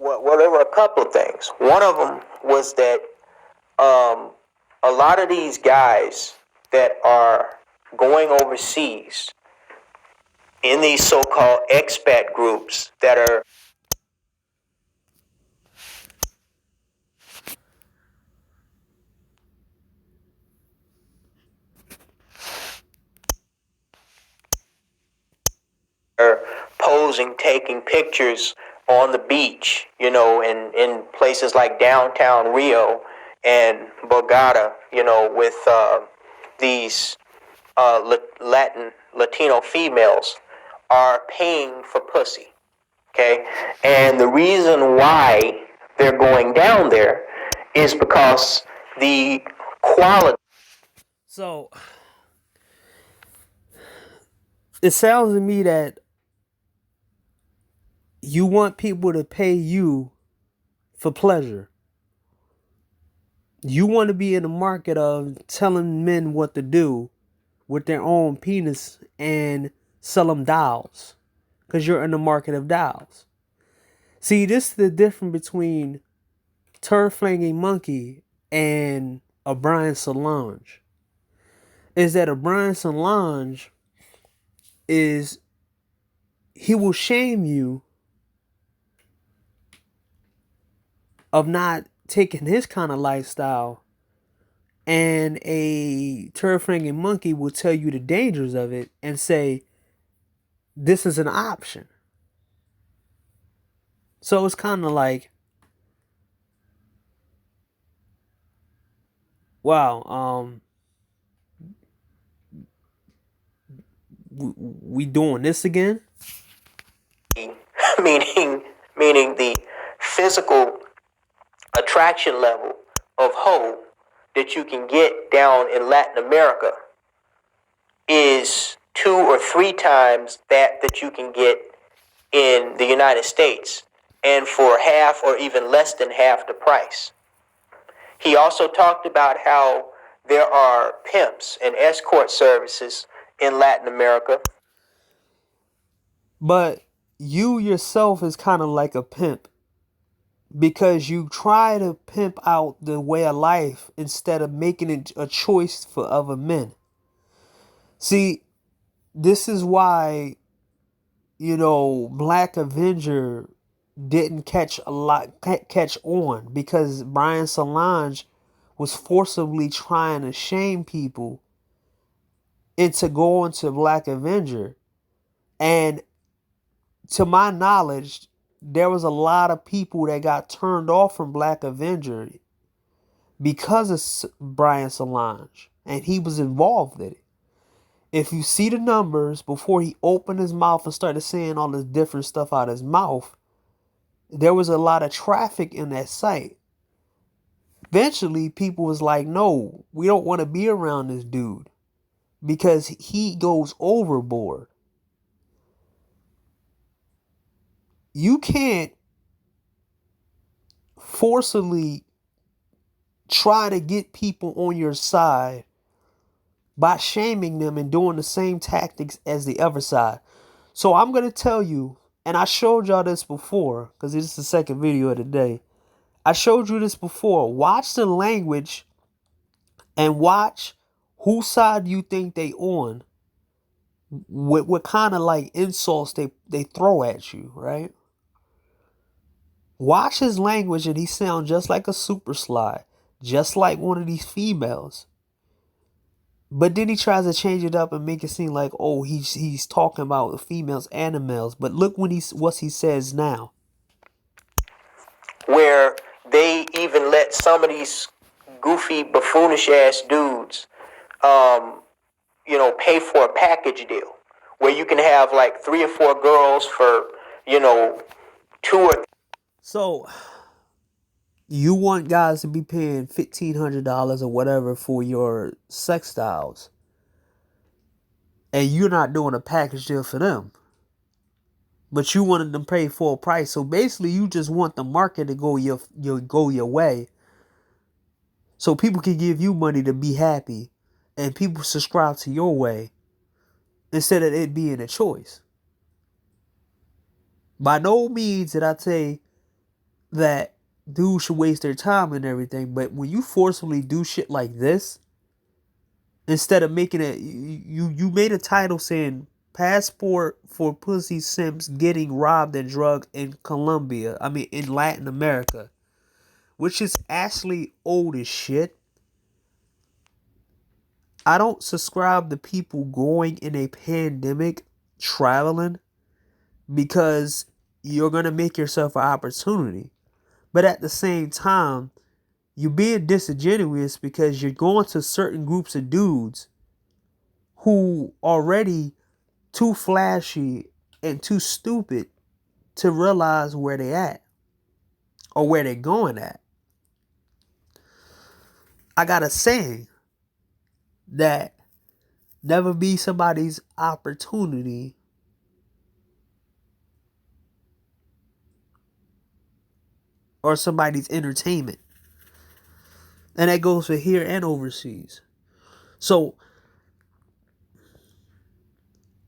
Well, there were a couple of things. One of them was that um, a lot of these guys that are going overseas in these so-called expat groups that are posing, taking pictures on the beach, in places like downtown Rio and Bogota, with these Latino females are paying for pussy. Okay, and the reason why they're going down there is because the quality. So it sounds to me that you want people to pay you for pleasure. You want to be in the market of telling men what to do with their own penis and sell them dolls because you're in the market of dolls. See, this is the difference between Turf Flanging Monkey and a Brian Solange. Is that a Brian Solange is he will shame you of not taking his kind of lifestyle, and a Turf Flanging Monkey will tell you the dangers of it and say this is an option. So it's kind of like, wow, we doing this again? meaning meaning the physical attraction level of hoe that you can get down in Latin America is 2 or 3 times that you can get in the United States, and for half or even less than half the price. He also talked about how there are pimps and escort services in Latin America. But you yourself is kind of like a pimp because you try to pimp out the way of life instead of making it a choice for other men. See, this is why, Black Avenger didn't catch on, because Brian Solange was forcibly trying to shame people into going to Black Avenger. And to my knowledge, there was a lot of people that got turned off from Black Avenger because of Brian Solange, and he was involved in it. If you see the numbers before he opened his mouth and started saying all this different stuff out of his mouth, there was a lot of traffic in that site. Eventually, people was like, no, we don't want to be around this dude because he goes overboard. You can't forcibly try to get people on your side by shaming them and doing the same tactics as the other side. So I'm going to tell you, and I showed y'all this before because this is the second video of the day. I showed you this before. Watch the language and watch whose side you think they on. What kind of like insults they throw at you, right? Watch his language and he sounds just like a super slide, just like one of these females. But then he tries to change it up and make it seem like, oh, he's talking about the females and the males. But look what he says now. Where they even let some of these goofy, buffoonish ass dudes, pay for a package deal where you can have like 3 or 4 girls for, 2 or. So you want guys to be paying $1,500 or whatever for your sex styles, and you're not doing a package deal for them, but you wanted them to pay full price. So basically, you just want the market to go your way, so people can give you money to be happy, and people subscribe to your way instead of it being a choice. By no means did I say that dudes should waste their time and everything, but when you forcibly do shit like this, instead of making it, you made a title saying passport for pussy simps getting robbed and drugged in Colombia. I mean, in Latin America, which is actually old as shit. I don't subscribe to people going in a pandemic traveling because you're gonna make yourself an opportunity. But at the same time, you're being disingenuous because you're going to certain groups of dudes who already too flashy and too stupid to realize where they at or where they're going at. I got a saying that never be somebody's opportunity or somebody's entertainment. And that goes for here and overseas. So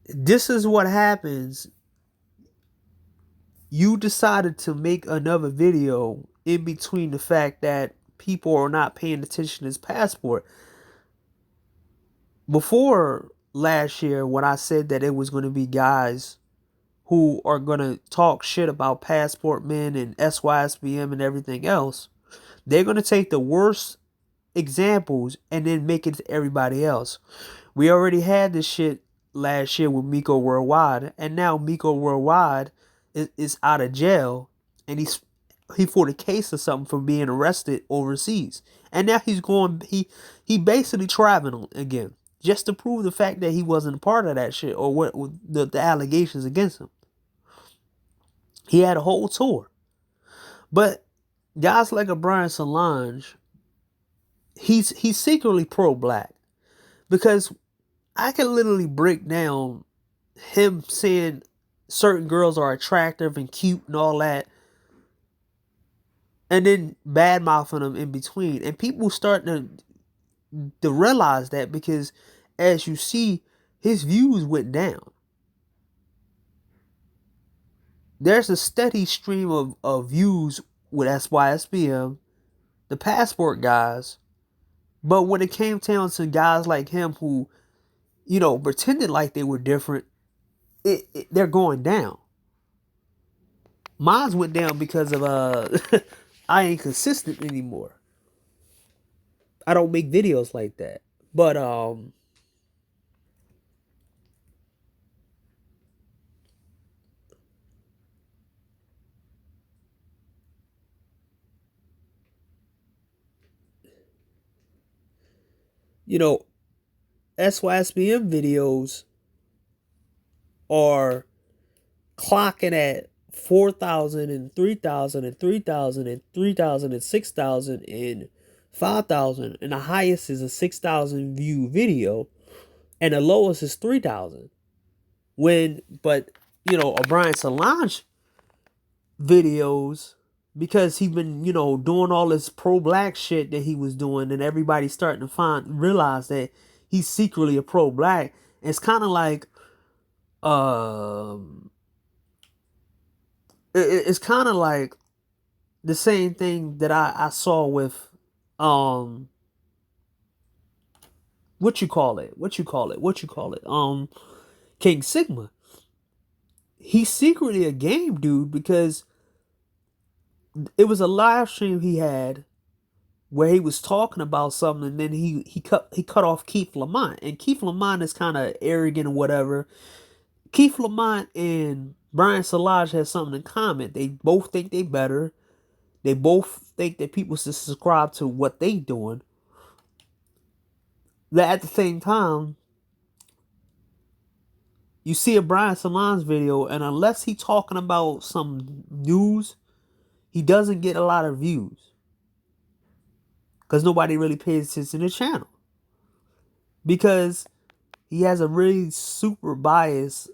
this is what happens. You decided to make another video in between the fact that people are not paying attention to his passport. Before last year, when I said that it was going to be guys who are going to talk shit about passport men and SYSBM and everything else, they're going to take the worst examples and then make it to everybody else. We already had this shit last year with Miko Worldwide, and now Miko Worldwide is out of jail, and he fought a case or something for being arrested overseas, and now he basically traveling again just to prove the fact that he wasn't a part of that shit or what the allegations against him. He had a whole tour, but guys like a Brian Solange, he's secretly pro-black because I can literally break down him saying certain girls are attractive and cute and all that, and then bad mouthing them in between. And people starting to realize that because, as you see, his views went down. There's a steady stream of views with SYSBM, the passport guys, but when it came down to guys like him who, pretended like they were different, they're going down. Mine went down because of I ain't consistent anymore. I don't make videos like that. But SYSBM videos are clocking at 4,000 and 3,000 and 3,000 and 3,000 and 6,000 and 5,000, and the highest is a 6,000 view video, and the lowest is 3,000. But Brian Solange videos, because he's been doing all this pro-black shit that he was doing, and everybody's starting to realize that he's secretly a pro-black. It's kind of like it's kind of like the same thing that I saw with what you call it King Sigma. He's secretly a game dude because it was a live stream he had where he was talking about something, and then he cut off Keith Lamont, and Keith Lamont is kind of arrogant or whatever. Keith Lamont and Brian Solange has something in common. They both think they better. They both think that people should subscribe to what they doing. That at the same time, you see a Brian Solange video, and unless he talking about some news, he doesn't get a lot of views. Because nobody really pays attention to the channel. Because he has a really super bias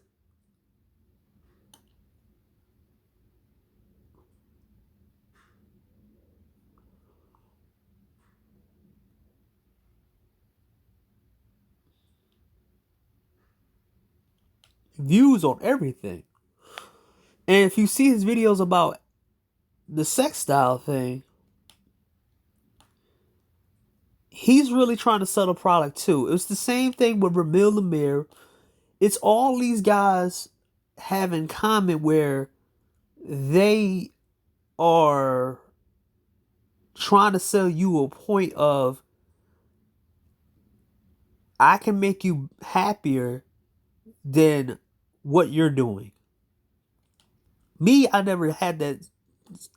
views on everything. And if you see his videos about the sex style thing, he's really trying to sell a product too. It's the same thing with Ramil Lamir. It's all these guys have in common where they are trying to sell you a point of, I can make you happier than what you're doing. Me, I never had that.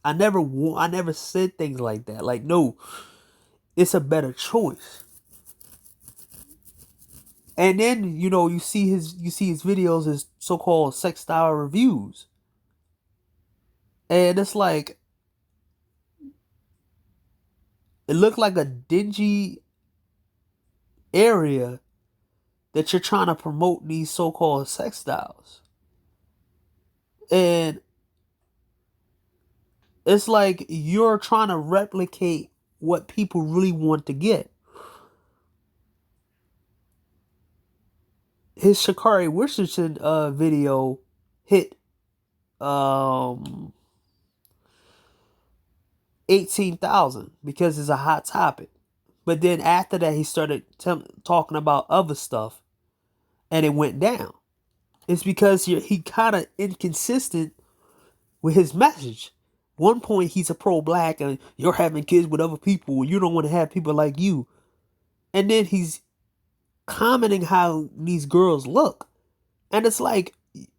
I never said things like that. Like, no, it's a better choice. And then, you see his videos, his so-called sex style reviews. And it's like, it looked like a dingy area that you're trying to promote these so-called sex styles. And it's like you're trying to replicate what people really want to get. His Sha'Carri Richardson video hit 18,000 because it's a hot topic. But then after that, he started talking about other stuff, and it went down. It's because he kind of inconsistent with his message. One point he's a pro-black and you're having kids with other people. You don't want to have people like you. And then he's commenting how these girls look, and it's like,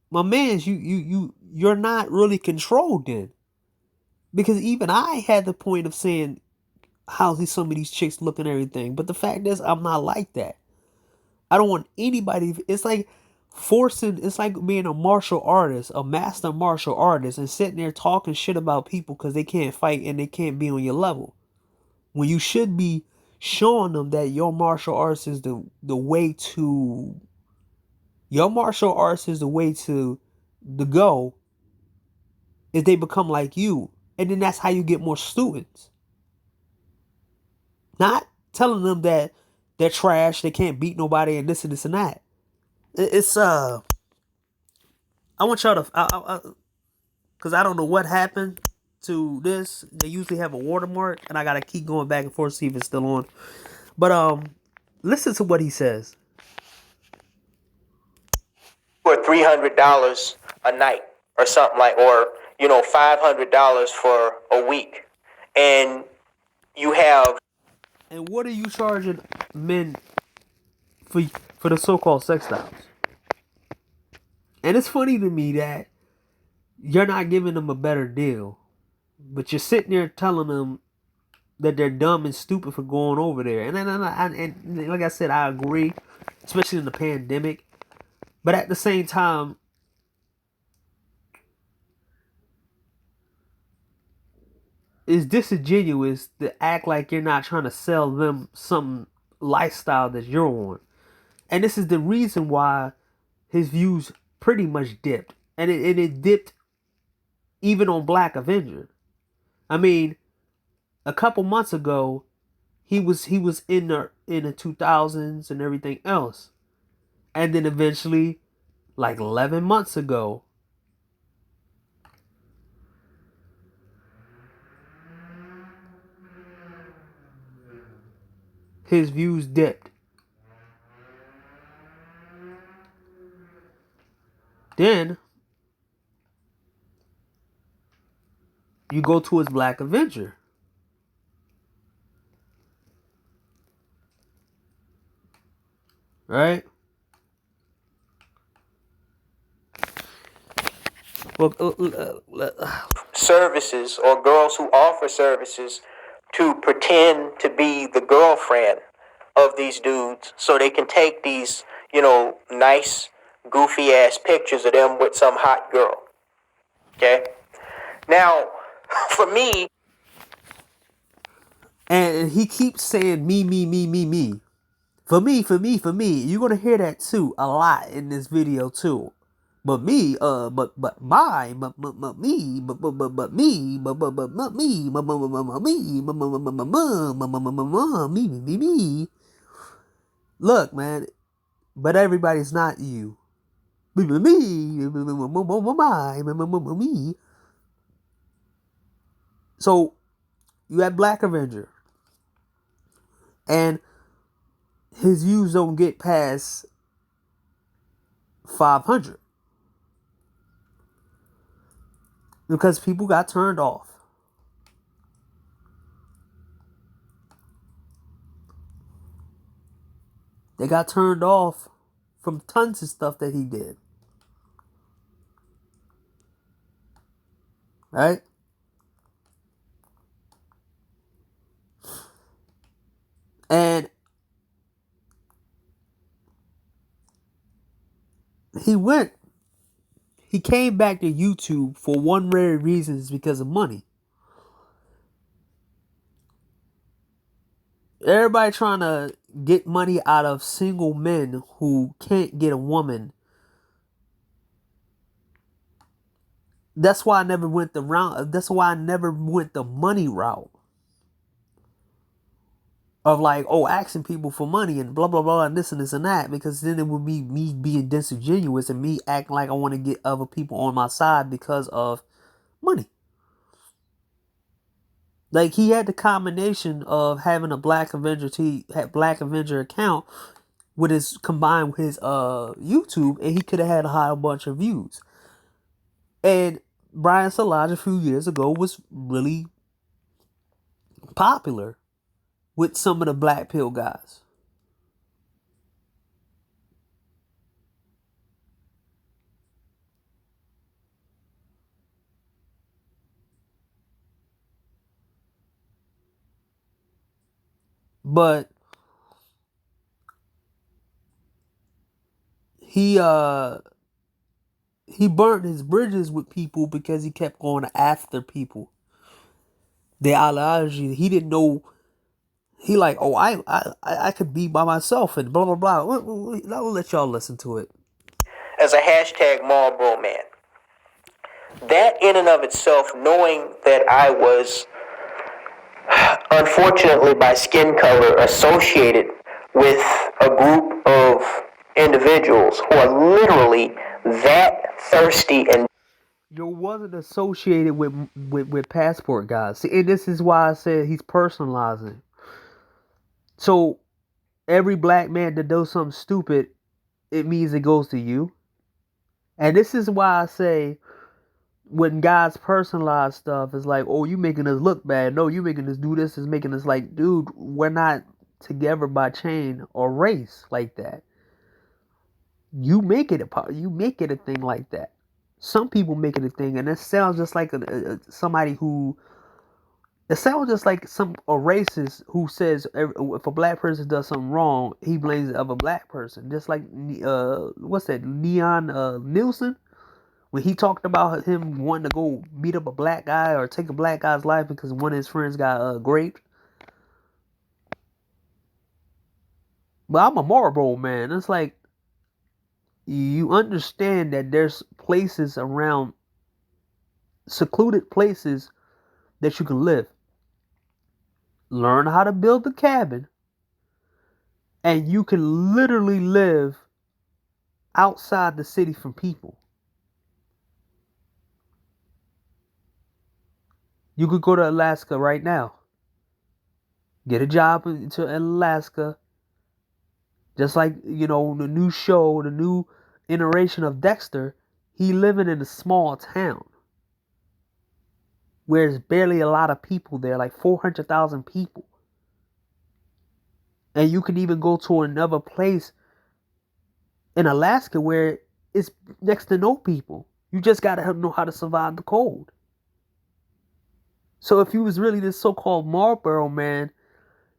my man's, you're not really controlled then, because even I had the point of saying how some of these chicks look and everything, but the fact is I'm not like that. I don't want anybody. It's like it's like being a martial artist, a master martial artist, and sitting there talking shit about people because they can't fight and they can't be on your level, when you should be showing them that your martial arts is the way to go if they become like you. And then that's how you get more students. Not telling them that they're trash, they can't beat nobody, and this and this and that. It's I want y'all to, because I don't know what happened to this. They usually have a watermark, and I gotta keep going back and forth to see if it's still on. But listen to what he says. For $300 a night or something like, or $500 for a week, and you have. And what are you charging men for the so-called sex styles? And it's funny to me that you're not giving them a better deal, but you're sitting there telling them that they're dumb and stupid for going over there. And like I said, I agree, especially in the pandemic. But at the same time, it's disingenuous to act like you're not trying to sell them some lifestyle that you're on. And this is the reason why his views pretty much dipped. And it dipped even on Black Avenger. I mean, a couple months ago, he was in the 2000s and everything else. And then eventually, like 11 months ago, his views dipped. Then you go to his Black Avenger. Right? Services, or girls who offer services to pretend to be the girlfriend of these dudes so they can take these, nice, goofy ass pictures of them with some hot girl. Okay? Now, for me. And he keeps saying me, me, me, me, me. For me, for me, for me. You're going to hear that too a lot in this video too. But me, but my, but me, but me, but me, me. Look, man, but everybody's not you. Me. So you had Black Avenger, and his views don't get past 500 because people got turned off. They got turned off from tons of stuff that he did. Right? And he came back to YouTube for one rare reason, is because of money. Everybody trying to get money out of single men who can't get a woman. That's why I never went the money route of like, oh, asking people for money and blah blah blah and this and that, because then it would be me being disingenuous and me acting like I want to get other people on my side because of money. Like, he had the combination of having a Black Avenger account with his combined with his YouTube, and he could have had a high bunch of views. And Brian Solange a few years ago was really popular with some of the Black Pill guys. But he burned his bridges with people because he kept going after people. The ideology, he didn't know. He like, oh, I could be by myself and blah blah blah. I'll let y'all listen to it. As a hashtag Marlboro man. That in and of itself, knowing that I was, unfortunately by skin color, associated with a group of individuals who are literally that thirsty and You wasn't associated with passport guys. See, and this is why I said he's personalizing. So every black man that does something stupid, it means it goes to you. And this is why I say when guys personalize stuff, it's like, oh, you making us look bad. No, you making us do this. Is making us like, dude, we're not together by chain or race like that. You make it a thing like that. Some people make it a thing, and it sounds just like somebody who. It sounds just like a racist who says if a black person does something wrong, he blames the other black person. Just like what's that, Leon Nielsen, when he talked about him wanting to go beat up a black guy or take a black guy's life because one of his friends got raped. But I'm a Marlboro man. It's like, you understand that there's places around, secluded places that you can live. Learn how to build a cabin, and you can literally live outside the city from people. You could go to Alaska right now. Get a job in Alaska. Just like, the new show, the new iteration of Dexter, he living in a small town where there's barely a lot of people there, like 400,000 people. And you can even go to another place in Alaska where it's next to no people. You just gotta know how to survive the cold. So if you was really this so-called Marlboro man,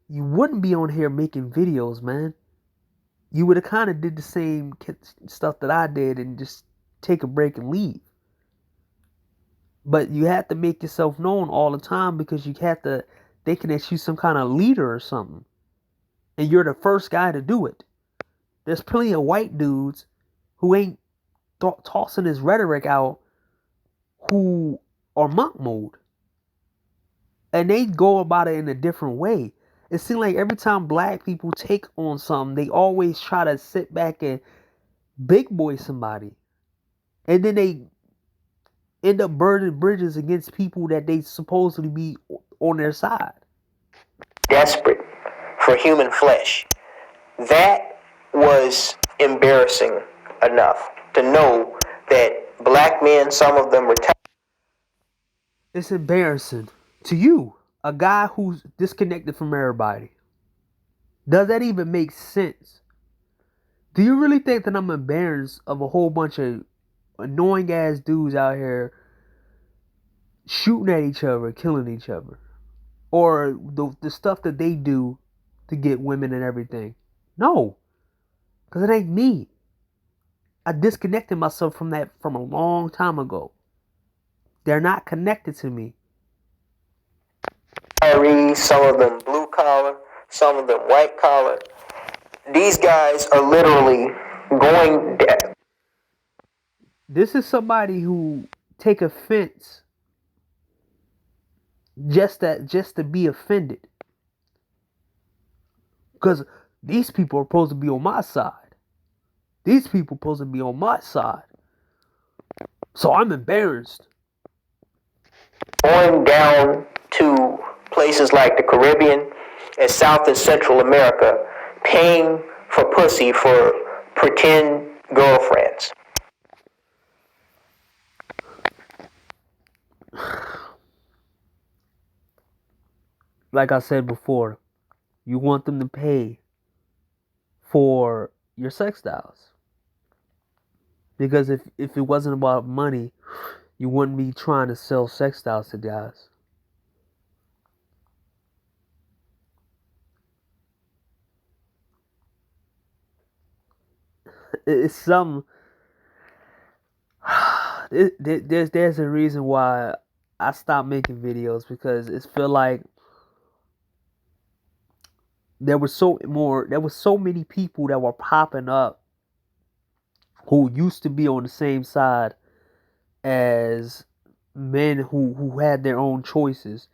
you wouldn't be on here making videos, man. You would have kind of did the same stuff that I did and just take a break and leave. But you have to make yourself known all the time because you have to thinking that you're some kind of leader or something. And you're the first guy to do it. There's plenty of white dudes who ain't tossing his rhetoric out who are monk mode. And they go about it in a different way. It seems like every time black people take on something, they always try to sit back and big boy somebody. And then they end up burning bridges against people that they supposedly be on their side. Desperate for human flesh. That was embarrassing enough to know that black men, some of them retired. It's embarrassing to you, a guy who's disconnected from everybody. Does that even make sense? Do you really think that I'm embarrassed of a whole bunch of annoying ass dudes out here shooting at each other, killing each other? Or the stuff that they do to get women and everything? No, because it ain't me. I disconnected myself from that from a long time ago. They're not connected to me. Some of them blue collar, some of them white collar. These guys are literally going dead. This is somebody who take offense just to be offended. Because these people are supposed to be on my side. These people are supposed to be on my side. So I'm embarrassed. Going down to places like the Caribbean and South and Central America, paying for pussy for pretend girlfriends. Like I said before, you want them to pay for your sex styles. Because if it wasn't about money, you wouldn't be trying to sell sex styles to guys. It's some. There's a reason why I stopped making videos, because it feel like there was so many people that were popping up who used to be on the same side as men who had their own choices.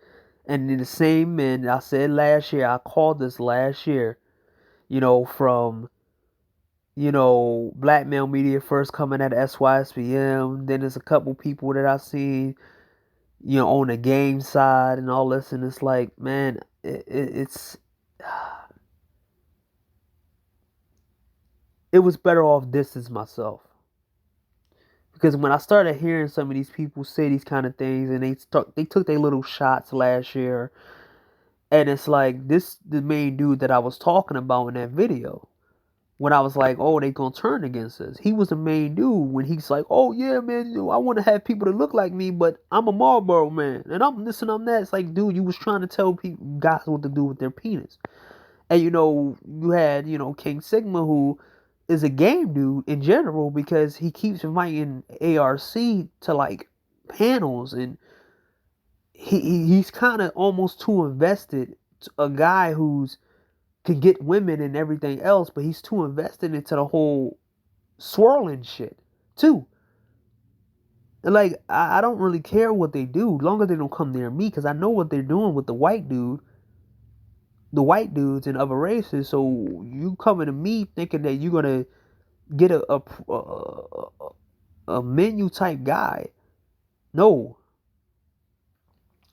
And in the same men, I said last year, I called this last year, from, black male media first coming at SYSBM. Then there's a couple people that I seen, on the game side and all this. And it's like, man, it's it was better off distance myself. Because when I started hearing some of these people say these kind of things, and they took their little shots last year, and it's like, the main dude that I was talking about in that video, when I was like, oh, they gonna turn against us. He was the main dude when he's like, oh yeah, man, I want to have people to look like me, but I'm a Marlboro man, and I'm this and I'm that. It's like, dude, you was trying to tell people guys what to do with their penis. And you had, King Sigma, who is a game dude in general, because he keeps inviting ARC to like panels, and he's kind of almost too invested. A guy who's can get women and everything else, but he's too invested into the whole swirling shit too. And like, I don't really care what they do, as long as they don't come near me, because I know what they're doing with the white dudes and other races. So you coming to me thinking that you're gonna get a menu type guy? No.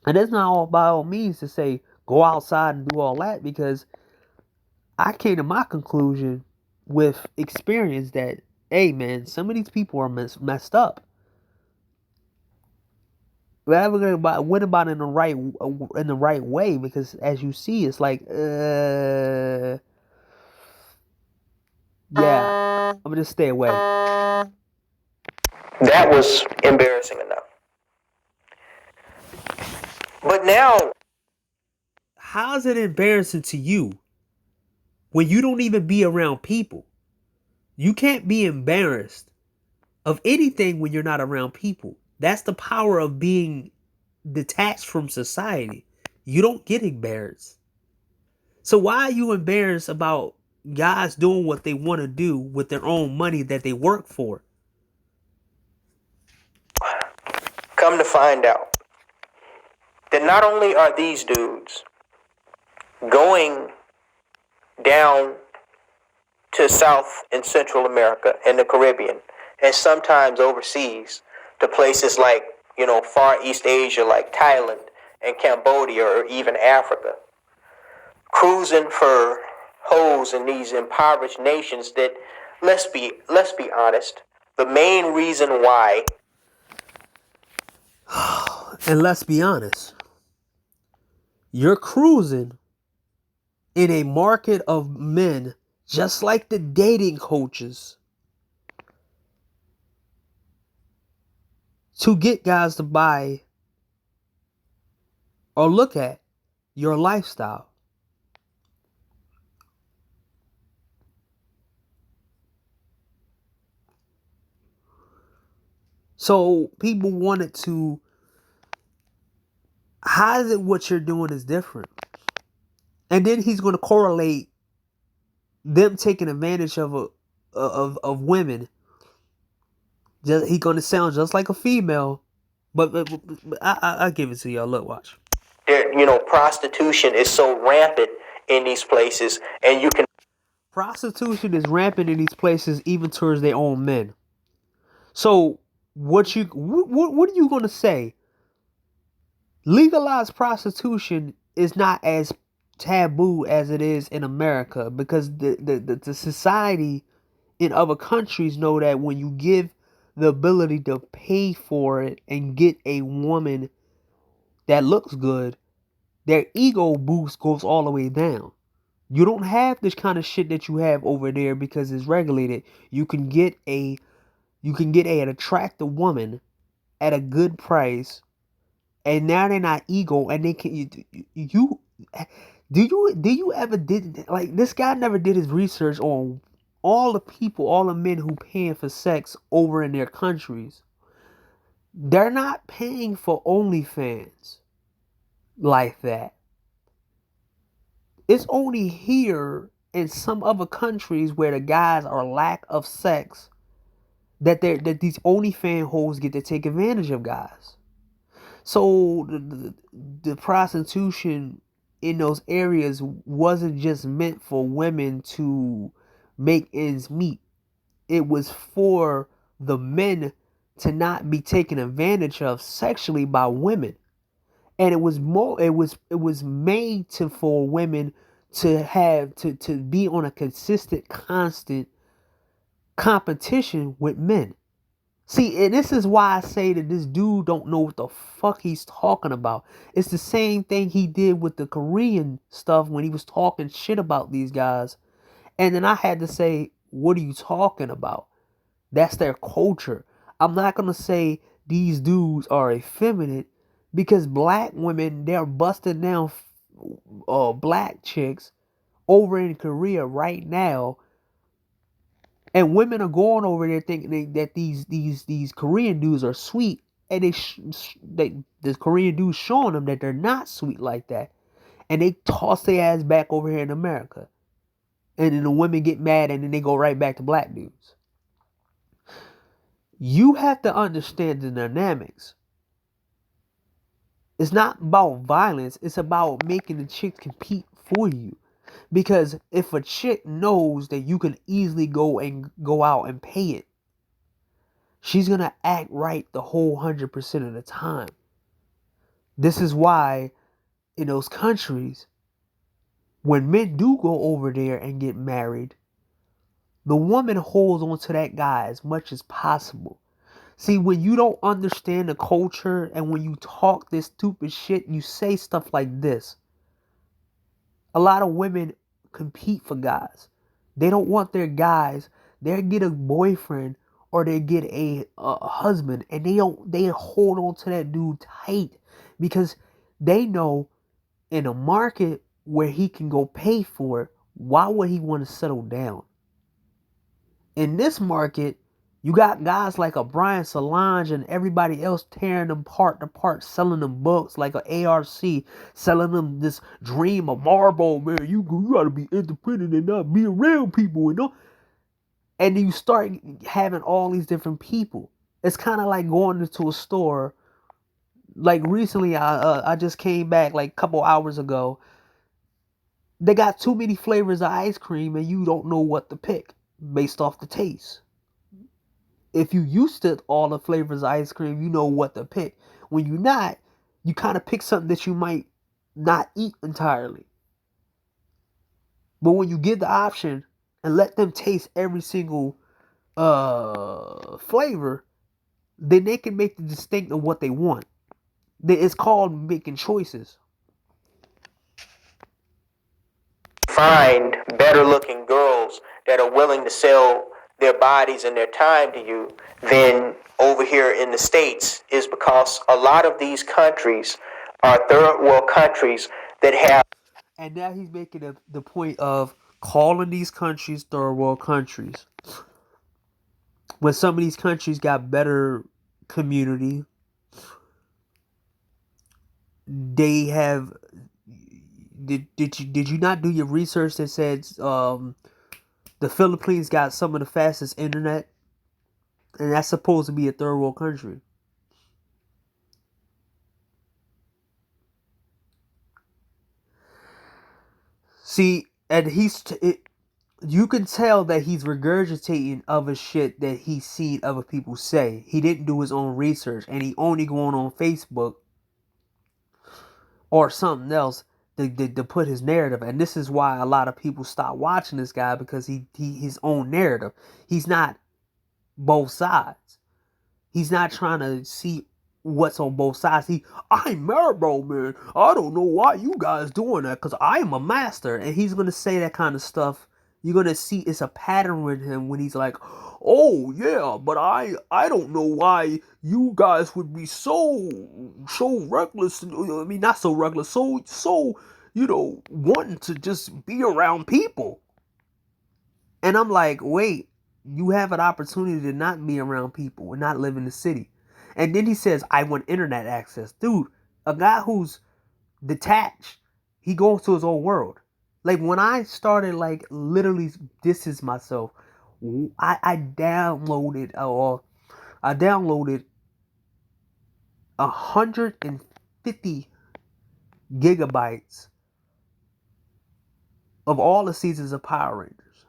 And that's not all by all means to say go outside and do all that, because I came to my conclusion with experience that, hey man, some of these people are messed up. But I went about it in the right way, because as you see, it's like, yeah, I'm gonna just stay away. That was embarrassing enough. But now, how's it embarrassing to you when you don't even be around people? You can't be embarrassed of anything when you're not around people. That's the power of being detached from society. You don't get embarrassed. So why are you embarrassed about guys doing what they want to do with their own money that they work for? come to find out that not only are these dudes going down to South and Central America and the Caribbean, and sometimes overseas to places like Far East Asia like Thailand and Cambodia or even Africa. Cruising for hoes in these impoverished nations that, let's be honest, the main reason why. And let's be honest, you're cruising in a market of men, just like the dating coaches, to get guys to buy or look at your lifestyle. So people wanted to, how is it what you're doing is different? And then he's going to correlate them taking advantage of women. He's going to sound just like a female, but I give it to y'all. Look, watch. Prostitution is so rampant in these places, and you can. Prostitution is rampant in these places, even towards their own men. So what are you going to say? Legalized prostitution is not as taboo as it is in America, because the society in other countries know that when you give the ability to pay for it and get a woman that looks good, their ego boost goes all the way down. You don't have this kind of shit that you have over there because it's regulated. You can get an attractive woman at a good price, and now they're not ego, and they can you do you ever did, like, this guy never did his research on all the men who paying for sex over in their countries. They're not paying for OnlyFans like that. It's only here in some other countries where the guys are lack of sex that these OnlyFans hoes get to take advantage of guys. So the prostitution in those areas wasn't just meant for women to make ends meet. It was for the men to not be taken advantage of sexually by women. And it was made for women to have to be on a consistent, constant competition with men. See, and this is why I say that this dude don't know what the fuck he's talking about. It's the same thing he did with the Korean stuff when he was talking shit about these guys. And then I had to say, what are you talking about? That's their culture. I'm not going to say these dudes are effeminate, because black women, they're busting down black chicks over in Korea right now. And women are going over there thinking that these Korean dudes are sweet, and the Korean dudes showing them that they're not sweet like that, and they toss their ass back over here in America, and then the women get mad, and then they go right back to black dudes. You have to understand the dynamics. It's not about violence; it's about making the chick compete for you. Because if a chick knows that you can easily go out and pay it, she's going to act right the whole 100% of the time. This is why in those countries, when men do go over there and get married, the woman holds on to that guy as much as possible. See, when you don't understand the culture, and when you talk this stupid shit, you say stuff like this. A lot of women compete for guys. They don't want their guys. They get a boyfriend or they get a husband, and they hold on to that dude tight, because they know in a market where he can go pay for it, why would he want to settle down? In this market, you got guys like a Brian Solange and everybody else tearing them part to part, selling them books like a ARC, selling them this dream of Marlboro, man. You gotta be independent and not be around people, you know. And you start having all these different people. It's kind of like going into a store. Like recently, I just came back like a couple hours ago. They got too many flavors of ice cream, and you don't know what to pick based off the taste. if you used to all the flavors of ice cream, you know what to pick. When you're not, you kind of pick something that you might not eat entirely. But when you give the option and let them taste every single flavor, then they can make the distinct of what they want. It's called making choices. Find better looking girls that are willing to sell their bodies and their time to you than over here in the States is because a lot of these countries are third world countries that have. And now he's making the point of calling these countries third world countries. When some of these countries got better community, they have. Did you not do your research that said the Philippines got some of the fastest internet, and that's supposed to be a third world country? See, and you can tell that he's regurgitating other shit that he's seen other people say. He didn't do his own research, and he only going on Facebook or something else to put his narrative. And this is why a lot of people stop watching this guy, because he his own narrative. He's not both sides. He's not trying to see what's on both sides. I'm Maribel, man. I don't know why you guys doing that, because I am a master. And he's going to say that kind of stuff. You're going to see it's a pattern with him when he's like, oh yeah, but I don't know why you guys would be so reckless. I mean, not so reckless, so wanting to just be around people. And I'm like, wait, you have an opportunity to not be around people and not live in the city. And then he says, I want internet access. Dude, a guy who's detached, he goes to his own world. Like, when I started, like, literally dissing myself, I downloaded 150 gigabytes of all the seasons of Power Rangers.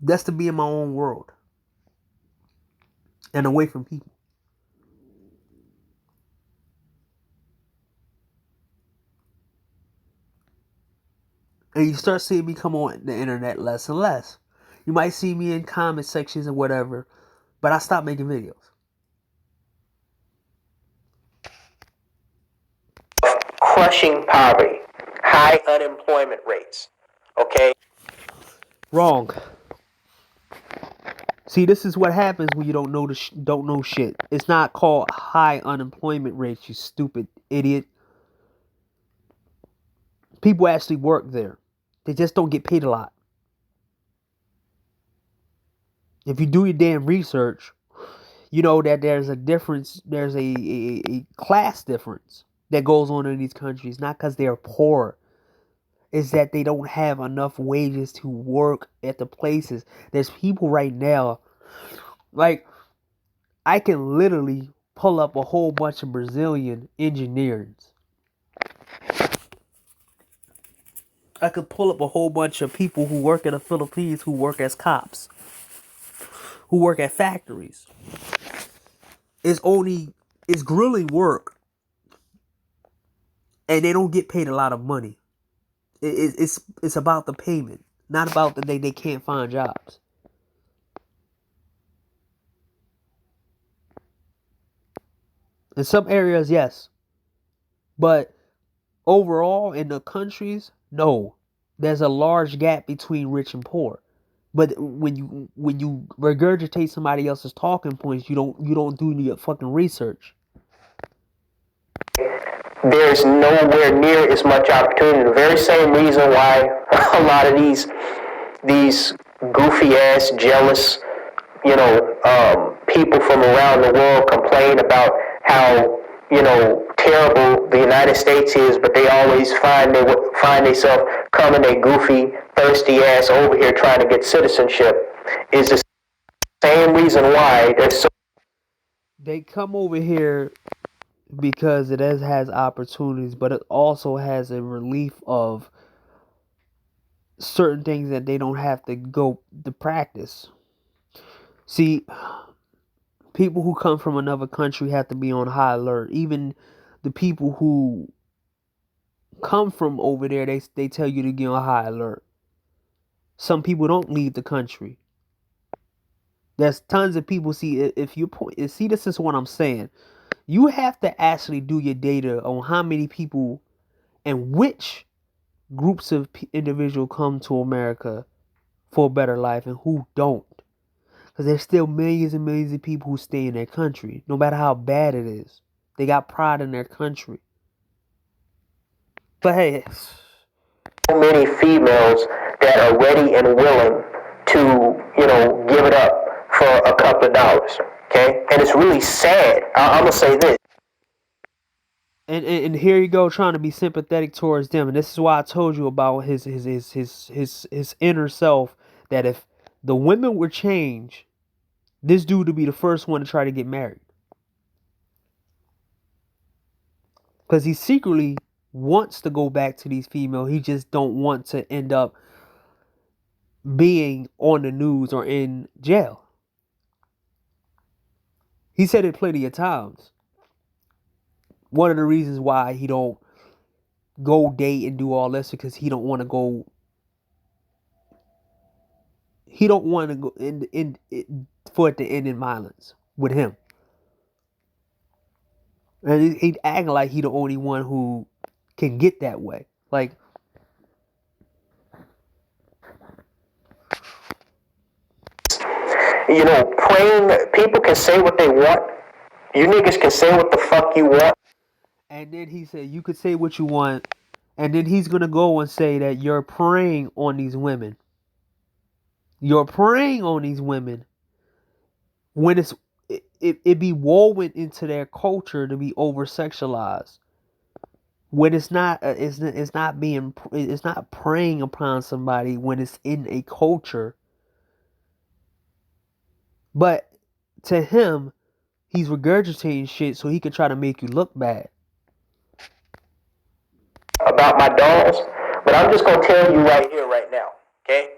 That's to be in my own world and away from people. And you start seeing me come on the internet less and less. You might see me in comment sections or whatever, but I stopped making videos. Crushing poverty, high unemployment rates. Okay? Wrong. See, this is what happens when you don't know shit. It's not called high unemployment rates, you stupid idiot. People actually work there. They just don't get paid a lot. If you do your damn research, you know that there's a difference. There's a class difference that goes on in these countries. Not because they're poor. It's that they don't have enough wages to work at the places. There's people right now, like, I can literally pull up a whole bunch of Brazilian engineers. I could pull up a whole bunch of people who work in the Philippines, who work as cops, who work at factories. It's grueling work, and they don't get paid a lot of money. It's about the payment, not about that they can't find jobs. In some areas, yes, but overall in the countries, no. There's a large gap between rich and poor. But when you regurgitate somebody else's talking points, you don't do your fucking research. There's nowhere near as much opportunity. The very same reason why a lot of these goofy ass, jealous, people from around the world complain about how terrible the United States is, but they always find themselves coming their goofy, thirsty ass over here trying to get citizenship. Is the same reason why they're so. They come over here because it has opportunities, but it also has a relief of certain things that they don't have to go to practice. See, people who come from another country have to be on high alert. Even the people who come from over there, they tell you to get on high alert. Some people don't leave the country. There's tons of people. See, if you see, this is what I'm saying. You have to actually do your data on how many people and which groups of individual come to America for a better life and who don't. Because there's still millions and millions of people who stay in their country, no matter how bad it is. They got pride in their country. But hey, So many females that are ready and willing to, give it up for a couple of dollars. Okay? And it's really sad. I'm going to say this. and here you go trying to be sympathetic towards them, and this is why I told you about his inner self, that if the women would change, this dude would be the first one to try to get married, because he secretly wants to go back to these females. He just don't want to end up being on the news or in jail. He said it plenty of times. One of the reasons why he don't go date and do all this because he don't want to go. He don't want to go in for it to end in violence with him, and he acting like he the only one who can get that way. Like, Praying, people can say what they want. You niggas can say what the fuck you want. and then he said you could say what you want, and then he's gonna go and say that you're preying on these women. You're preying on these women when it be woven into their culture to be over sexualized. When it's not preying upon somebody when it's in a culture. But to him, he's regurgitating shit so he can try to make you look bad. About my dolls, but I'm just gonna tell you right here, right now, okay?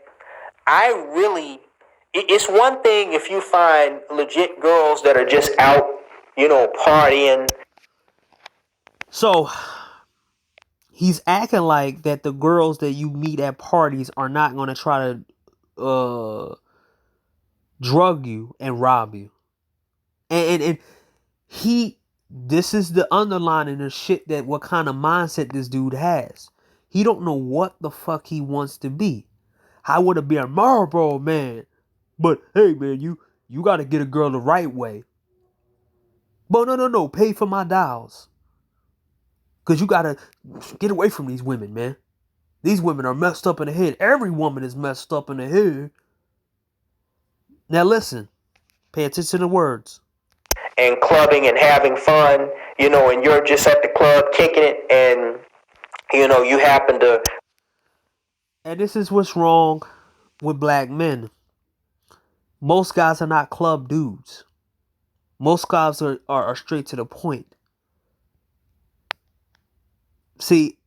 It's one thing if you find legit girls that are just out, partying. So he's acting like that the girls that you meet at parties are not gonna try to drug you and rob you. And this is the underlining of shit, that what kind of mindset this dude has. He don't know what the fuck he wants to be. I want to be a Marlboro man, but hey man, you got to get a girl the right way. But no, pay for my dolls, cause you got to get away from these women, man. These women are messed up in the head. Every woman is messed up in the head. Now listen, pay attention to the words. And clubbing and having fun, and you're just at the club kicking it, and you happen to. And this is what's wrong with black men. Most guys are not club dudes. Most guys are straight to the point. See,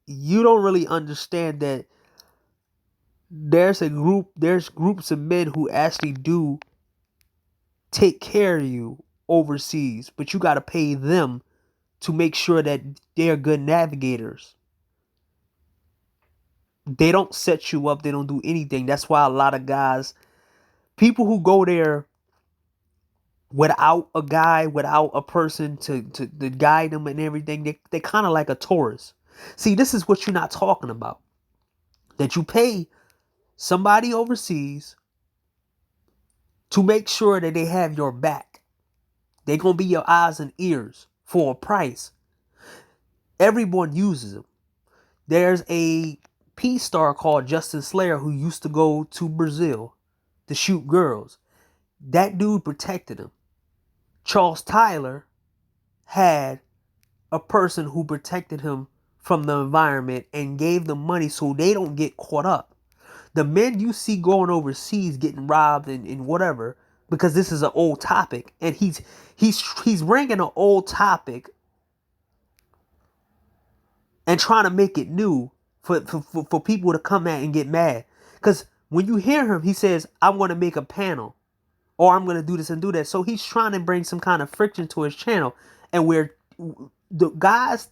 you don't really understand that there's groups of men who actually do take care of you overseas, but you got to pay them to make sure that they're good navigators. They don't set you up. They don't do anything. That's why a lot of guys, people who go there without a person to guide them and everything, they kind of like a tourist. See, this is what you're not talking about. That you pay somebody overseas to make sure that they have your back. They're going to be your eyes and ears for a price. Everyone uses them. There's a Peace star called Justin Slayer who used to go to Brazil to shoot girls. That dude protected him. Charles Tyler had a person who protected him from the environment and gave them money so they don't get caught up. The men you see going overseas getting robbed and whatever, because this is an old topic, and he's bringing an old topic and trying to make it new for people to come at and get mad. Because when you hear him, he says, "I want to make a panel or I'm gonna do this and do that. So he's trying to bring some kind of friction to his channel, and where the guys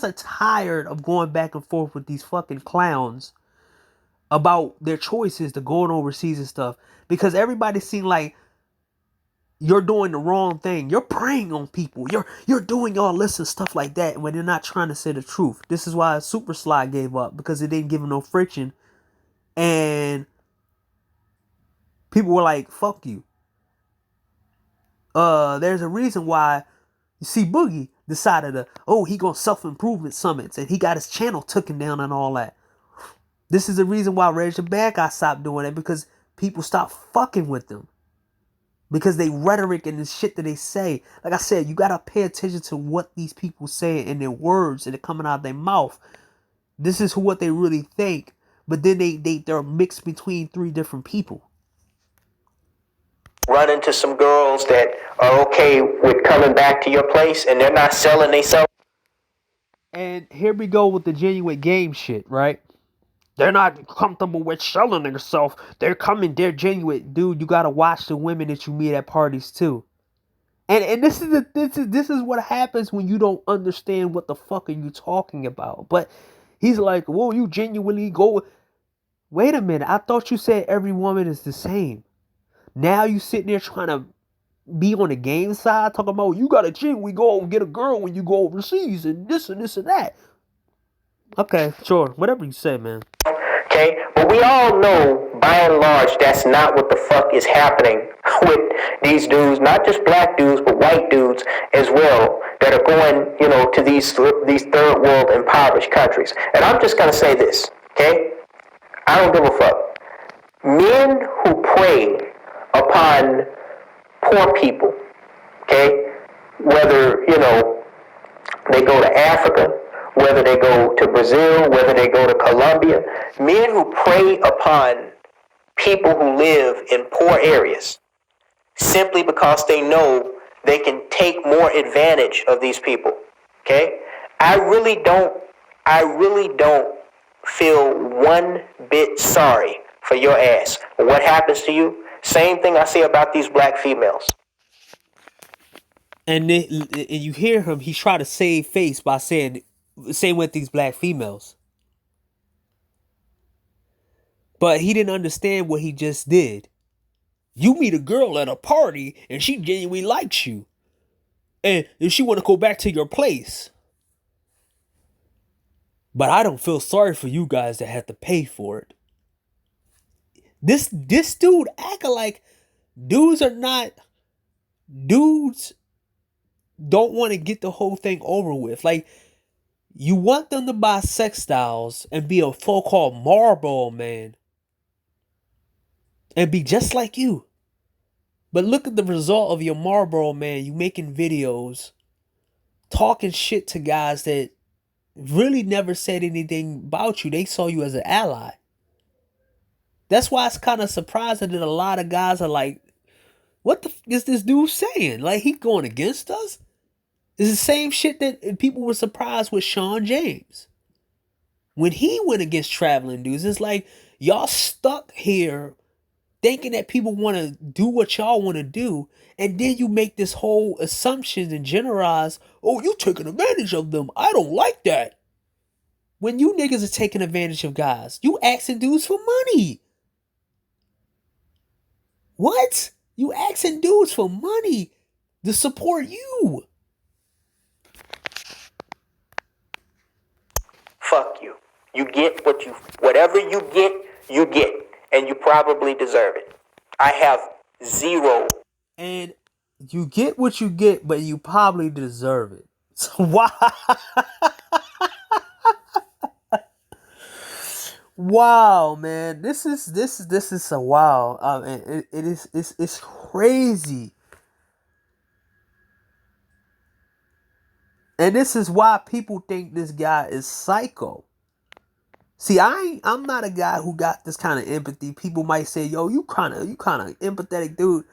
are tired of going back and forth with these fucking clowns about their choices to going overseas and stuff, because everybody seems like you're doing the wrong thing. You're preying on people. You're doing all this and stuff like that when they're not trying to say the truth. This is why Super Sly gave up, because it didn't give him no friction, and people were like, "Fuck you." There's a reason why you see Boogie decided he gonna self-improvement summits, and he got his channel taken down and all that. This is the reason why Reg the Bad Guy stopped doing it, because people stopped fucking with them. Because they rhetoric and the shit that they say. Like I said, you gotta pay attention to what these people say and their words that are coming out of their mouth. This is what they really think. But then they're mixed between three different people. Run into some girls that are okay with coming back to your place, and they're not selling themselves. And here we go with the genuine game shit, right? They're not comfortable with selling themselves. They're genuine. Dude, you gotta watch the women that you meet at parties too. And this is what happens when you don't understand what the fuck are you talking about. But he's like, well, you genuinely go. Wait a minute, I thought you said every woman is the same. Now you sitting there trying to be on the game side, talking about you gotta genuinely go and get a girl when you go overseas and this and this and that. Okay, sure, whatever you say, man. Okay, but we all know, by and large, that's not what the fuck is happening with these dudes. Not just black dudes, but white dudes as well, that are going, to these third world impoverished countries. And I'm just gonna say this, okay? I don't give a fuck. Men who prey upon poor people, okay? Whether, they go to Africa, whether they go to Brazil, whether they go to Colombia, men who prey upon people who live in poor areas simply because they know they can take more advantage of these people. Okay? I really don't feel one bit sorry for your ass. What happens to you? Same thing I say about these black females. And you hear him, he's trying to save face by saying, same with these black females. But he didn't understand what he just did. You meet a girl at a party and she genuinely likes you. And she want to go back to your place. But I don't feel sorry for you guys that have to pay for it. This dude acting like dudes don't want to get the whole thing over with. Like, you want them to buy sex styles and be a so-called Marlboro man and be just like you. But look at the result of your Marlboro man. You making videos talking shit to guys that really never said anything about you. They saw you as an ally. That's why it's kind of surprising that a lot of guys are like, what the f is this dude saying? Like, he going against us? It's the same shit that people were surprised with Sean James. When he went against traveling dudes, it's like, y'all stuck here thinking that people want to do what y'all want to do, and then you make this whole assumption and generalize, oh, you taking advantage of them. I don't like that. When you niggas are taking advantage of guys, you asking dudes for money. What? You asking dudes for money to support you. Fuck you. You get whatever you get, and you probably deserve it. I have zero. And you get what you get, but you probably deserve it. So why? Wow, man, this is a wow. It's crazy. And this is why people think this guy is psycho. See, I'm not a guy who got this kind of empathy. People might say, "Yo, you kind of empathetic dude."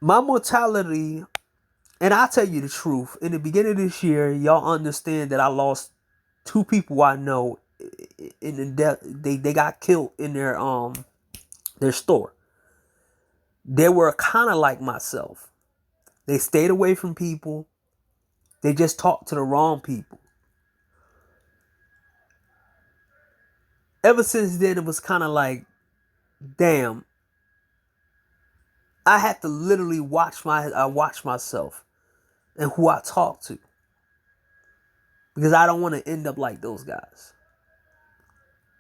My mortality, and I'll tell you the truth. In the beginning of this year, y'all understand that I lost 2 people I know in the death. They got killed in their store. They were kind of like myself. They stayed away from people. They just talked to the wrong people. Ever since then, it was kind of like, damn, I have to literally watch myself and who I talk to, because I don't want to end up like those guys.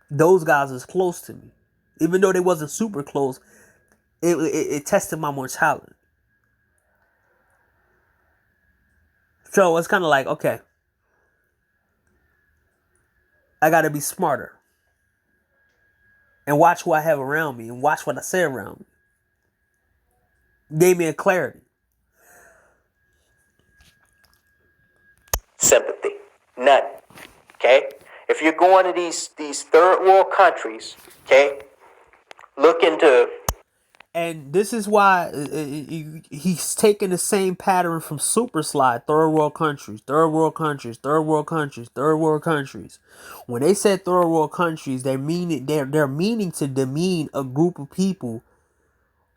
Those guys is close to me, even though they wasn't super close. It tested my mortality. So it's kind of like, okay, I got to be smarter and watch who I have around me and watch what I say around me. Gave me a clarity. Sympathy. None. Okay? If you're going to these third world countries, okay, look into. And this is why he's taking the same pattern from Super Slide, third world countries, third world countries, third world countries, third world countries. When they said third world countries, they're meaning to demean a group of people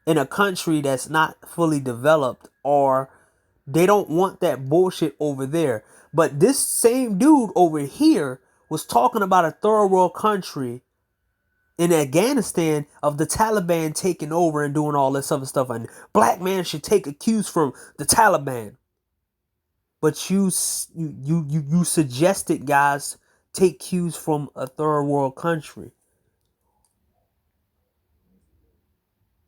in a country that's not fully developed, or they don't want that bullshit over there. But this same dude over here was talking about a third world country in Afghanistan of the Taliban taking over and doing all this other stuff, and black man should take cues from the Taliban. But you suggested guys take cues from a third world country,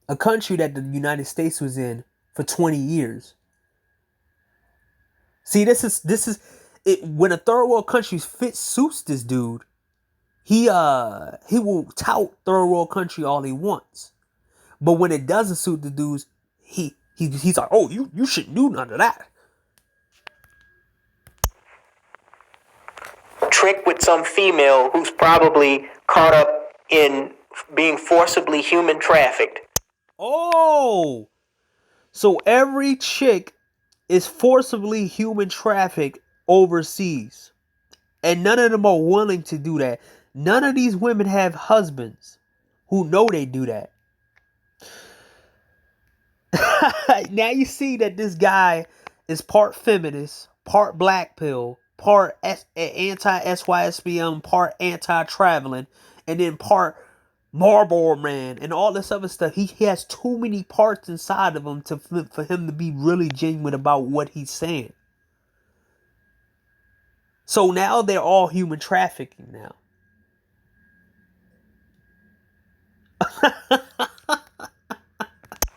a country that the United States was in for 20 years. See, this is it. When a third world country suits this dude, he will tout third world country all he wants. But when it doesn't suit the dudes, he's like, oh, you shouldn't do none of that. Trick with some female who's probably caught up in being forcibly human trafficked. Oh, so every chick is forcibly human trafficked overseas, and none of them are willing to do that. None of these women have husbands who know they do that. Now you see that this guy is part feminist, part black pill, part anti-SYSBM, part anti-traveling, and then part Marlboro man and all this other stuff. He has too many parts inside of him for him to be really genuine about what he's saying. So now they're all human trafficking now.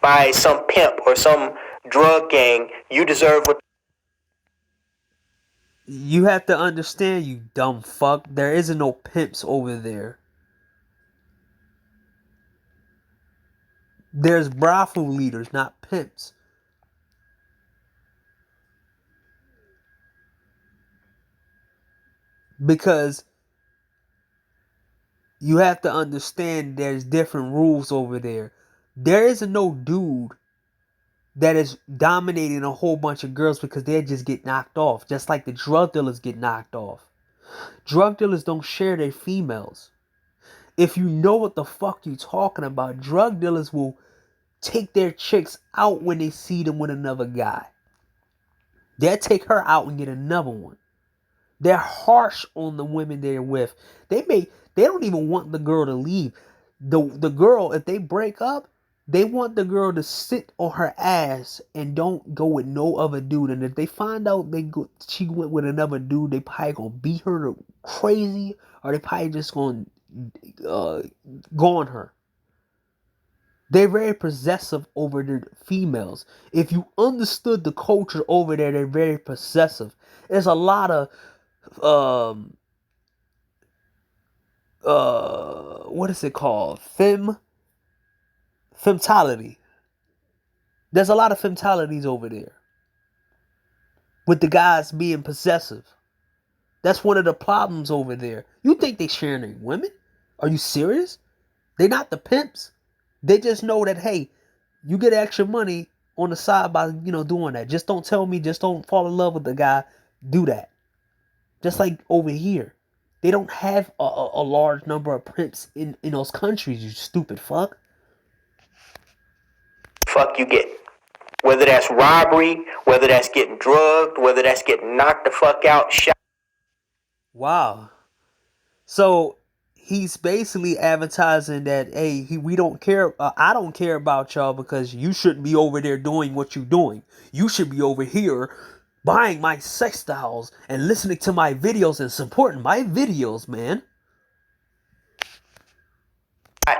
By some pimp or some drug gang, you deserve what. You have to understand, you dumb fuck. There isn't no pimps over there. There's brothel leaders, not pimps. Because you have to understand there's different rules over there. There isn't no dude that is dominating a whole bunch of girls because they just get knocked off. Just like the drug dealers get knocked off. Drug dealers don't share their females. If you know what the fuck you talking about, drug dealers will take their chicks out when they see them with another guy. They'll take her out and get another one. They're harsh on the women they're with. They don't even want the girl to leave. The girl, if they break up, they want the girl to sit on her ass and don't go with no other dude. And if they find out she went with another dude, they probably gonna beat her to crazy, or they probably just gonna go on her. They're very possessive over their females. If you understood the culture over there, they're very possessive. There's a lot of what is it called? Femtality. There's a lot of femtalities over there. With the guys being possessive. That's one of the problems over there. You think they sharing their women? Are you serious? They're not the pimps. They just know that, hey, you get extra money on the side by, doing that. Just don't tell me, just don't fall in love with the guy. Do that. Just like over here. They don't have a large number of pimps in those countries, you stupid fuck. fuck you get. Whether that's robbery, whether that's getting drugged, whether that's getting knocked the fuck out, shot. Wow. So he's basically advertising that, hey, we don't care. I don't care about y'all because you shouldn't be over there doing what you're doing. You should be over here buying my sex dolls and listening to my videos and supporting my videos, man.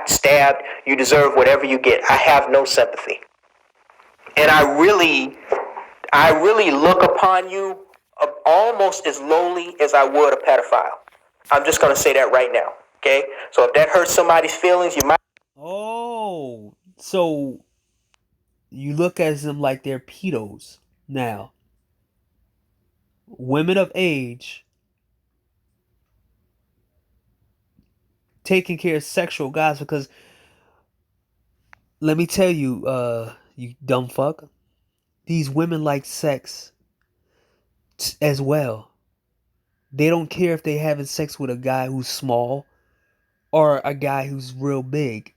Stabbed, you deserve whatever you get. I have no sympathy. And I really look upon you almost as lowly as I would a pedophile. I'm just going to say that right now. Okay? So if that hurts somebody's feelings, you might. Oh, so you look at them like they're pedos now. Women of age taking care of sexual guys because let me tell you, you dumb fuck, these women like sex as well. They don't care if they having sex with a guy who's small or a guy who's real big.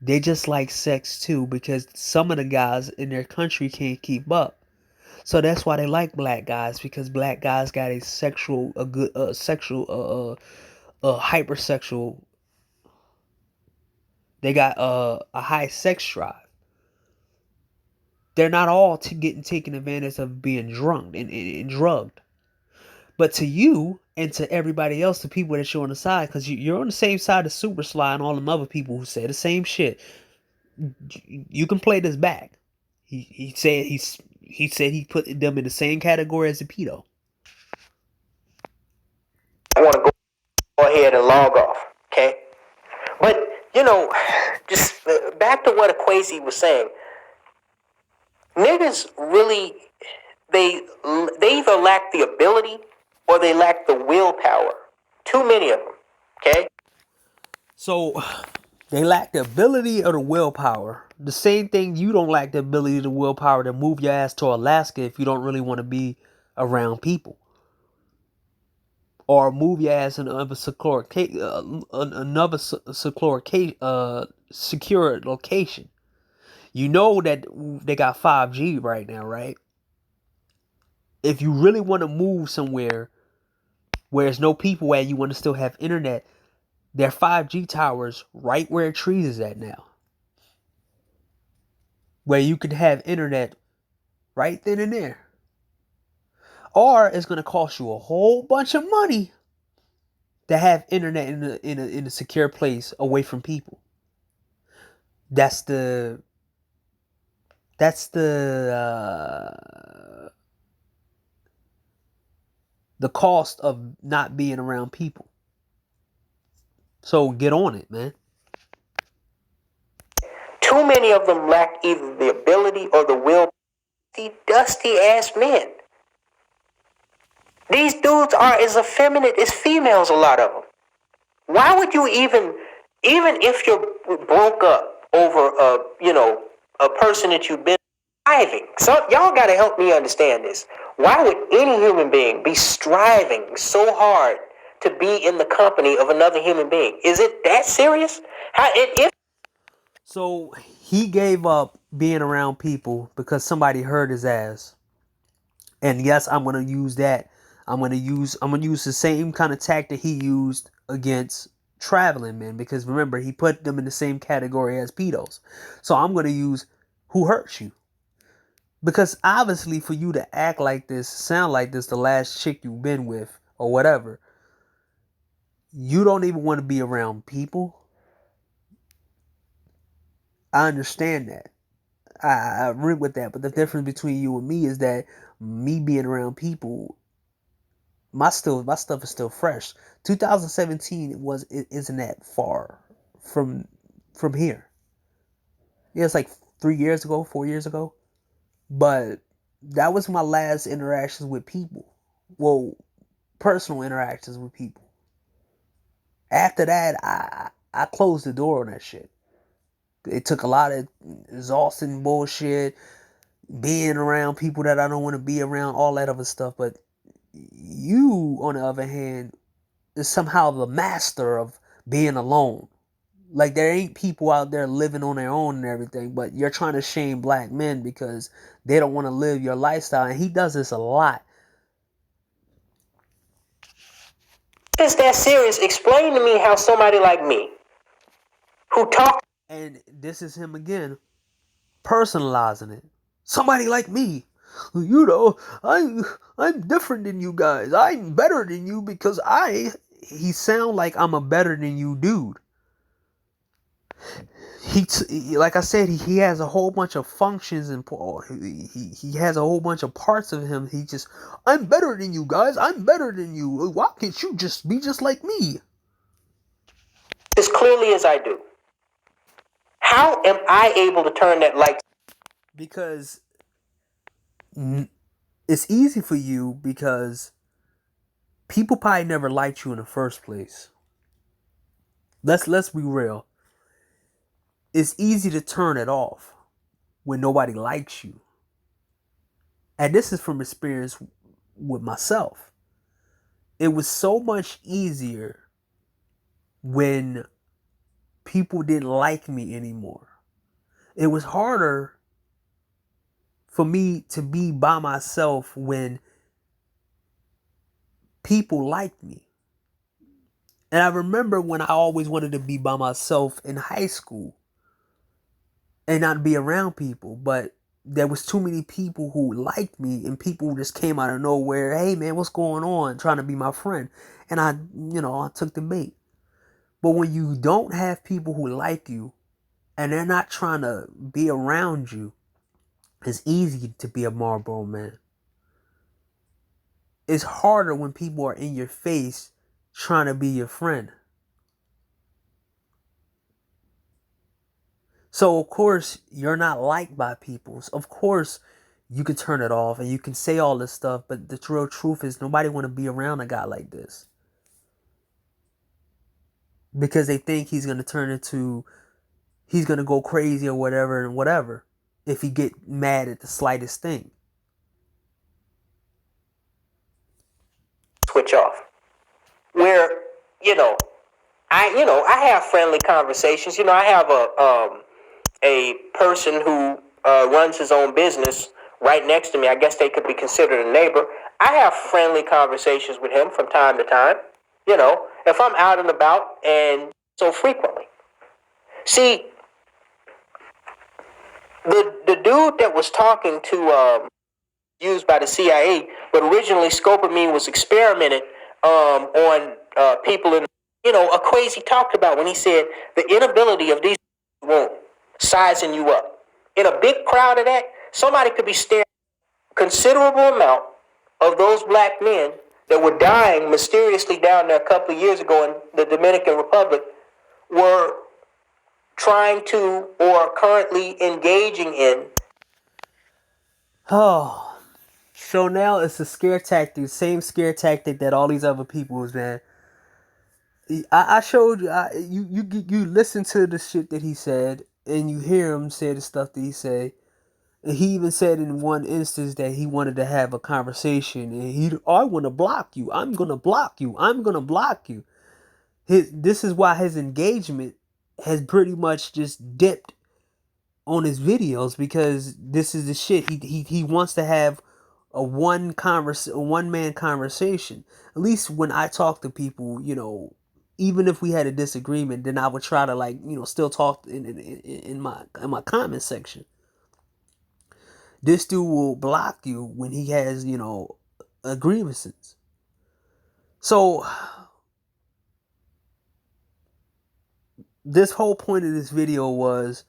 They just like sex too because some of the guys in their country can't keep up. So that's why they like black guys because black guys got a good sexual hypersexual. They got a high sex drive. They're not all getting taken advantage of being drunk and drugged. But to you and to everybody else, the people that you're on the side, because you're on the same side of Super Sly and all them other people who say the same shit. You can play this back. He said he put them in the same category as a pedo. I want to go ahead and log off. Okay? But, just back to what Equazi was saying. Niggas really, they either lack the ability or they lack the willpower. Too many of them. Okay? So they lack the ability or the willpower. The same thing you don't lack the ability or the willpower to move your ass to Alaska if you don't really want to be around people. Or move your ass in another secure location. You know that they got 5G right now, right? If you really want to move somewhere where there's no people at, you want to still have internet, there are 5G towers right where trees is at now. Where you could have internet right then and there. Or it's going to cost you a whole bunch of money to have internet in a secure place away from people. That's the cost of not being around people. So get on it, man. Too many of them lack either the ability or the will. The dusty ass men. These dudes are as effeminate as females, a lot of them. Why would you even if you're broke up over a person that you've been striving? So y'all gotta help me understand this. Why would any human being be striving so hard to be in the company of another human being? Is it that serious? So he gave up being around people because somebody hurt his ass. And yes, I'm gonna use that. I'm gonna use the same kind of tactic he used against traveling men, because remember, he put them in the same category as pedos. So I'm gonna use who hurt you. Because obviously for you to act like this, sound like this the last chick you've been with or whatever, you don't even want to be around people. I understand that. I agree with that. But the difference between you and me is that me being around people, my stuff is still fresh. 2017 isn't that far from here. Yeah, it's like 3 years ago, 4 years ago. But that was my last interactions with people. Well, personal interactions with people. After that, I closed the door on that shit. It took a lot of exhausting bullshit, being around people that I don't want to be around, all that other stuff. But you, on the other hand, is somehow the master of being alone. Like, there ain't people out there living on their own and everything, but you're trying to shame black men because they don't want to live your lifestyle. And he does this a lot. If it's that serious, explain to me how somebody like me, who talks... And this is him again, personalizing it. Somebody like me, you know, I'm different than you guys. I'm better than you because he sound like I'm a better than you dude. Like I said, he has a whole bunch of functions and he has a whole bunch of parts of him. I'm better than you guys. I'm better than you. Why can't you just be just like me? As clearly as I do. How am I able to turn that light? Because it's easy for you because people probably never liked you in the first place. Let's be real. It's easy to turn it off when nobody likes you. And this is from experience with myself. It was so much easier when people didn't like me anymore. It was harder for me to be by myself when people liked me. And I remember when I always wanted to be by myself in high school and not be around people, but there was too many people who liked me and people just came out of nowhere. Hey man, what's going on? Trying to be my friend. And I took the bait. But when you don't have people who like you and they're not trying to be around you, it's easy to be a Marlboro man. It's harder when people are in your face trying to be your friend. So, of course, you're not liked by people. Of course, you can turn it off and you can say all this stuff, but the real truth is nobody want to be around a guy like this. Because they think he's going to go crazy or whatever if he get mad at the slightest thing. Switch off. Where, I have friendly conversations. I have a person who runs his own business right next to me. I guess they could be considered a neighbor. I have friendly conversations with him from time to time. If I'm out and about, and so frequently. See, the dude that was talking to used by the CIA, but originally Scopamine was experimented on people in, Equazi talked about when he said the inability of these won't sizing you up. In a big crowd of that, somebody could be staring a considerable amount of those black men that were dying mysteriously down there a couple of years ago in the Dominican Republic were trying to or currently engaging in. Oh, so now it's a scare tactic, same scare tactic that all these other people was, man. I showed you, you listen to the shit that he said, and you hear him say the stuff that he said. And he even said in one instance that he wanted to have a conversation, and I want to block you. I'm gonna block you. I'm gonna block you. This is why his engagement has pretty much just dipped on his videos, because this is the shit he wants to have a one man conversation. At least when I talk to people, even if we had a disagreement, then I would try to still talk in my comment section. This dude will block you when he has grievances. So this whole point of this video was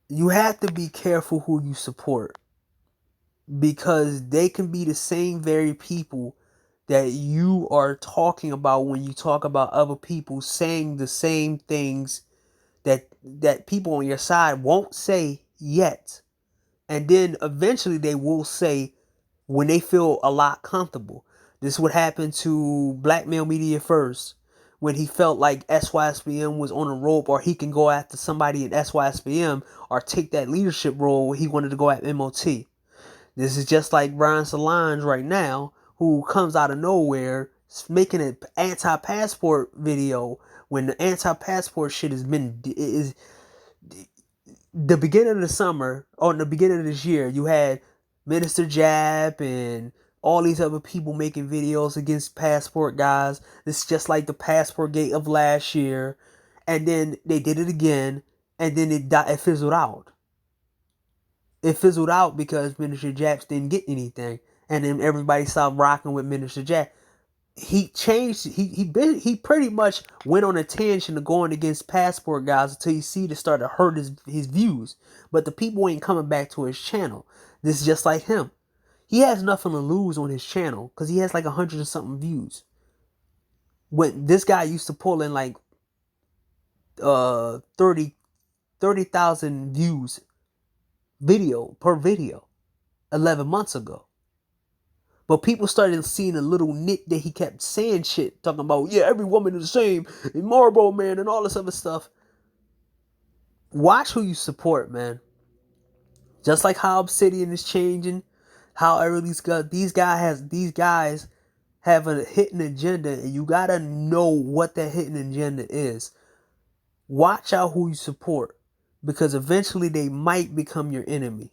you have to be careful who you support, because they can be the same very people that you are talking about when you talk about other people saying the same things that people on your side won't say yet. And then eventually they will say when they feel a lot comfortable. This is what happened to Black Male Media First, when he felt like SYSBM was on a rope, or he can go after somebody in SYSBM or take that leadership role where he wanted to go at MOT. This is just like Brian Solange right now, who comes out of nowhere making an anti-passport video when the anti-passport shit has been is the beginning of the summer or in the beginning of this year, you had Minister Jab and all these other people making videos against passport guys. It's just like the passport gate of last year, and then they did it again, and then it fizzled out. It fizzled out because Minister Jab didn't get anything, and then everybody stopped rocking with Minister Jab. He changed. He pretty much went on a tangent of going against passport guys until you see to start to hurt his views. But the people ain't coming back to his channel. This is just like him. He has nothing to lose on his channel because he has like 100 and something views. When this guy used to pull in like 30,000 views per video 11 months ago. But people started seeing a little nit that he kept saying shit, talking about, yeah, every woman is the same, and Marlboro Man, and all this other stuff. Watch who you support, man. Just like how Obsidian is changing, how these guys have a hidden agenda, and you gotta know what that hidden agenda is. Watch out who you support, because eventually they might become your enemy.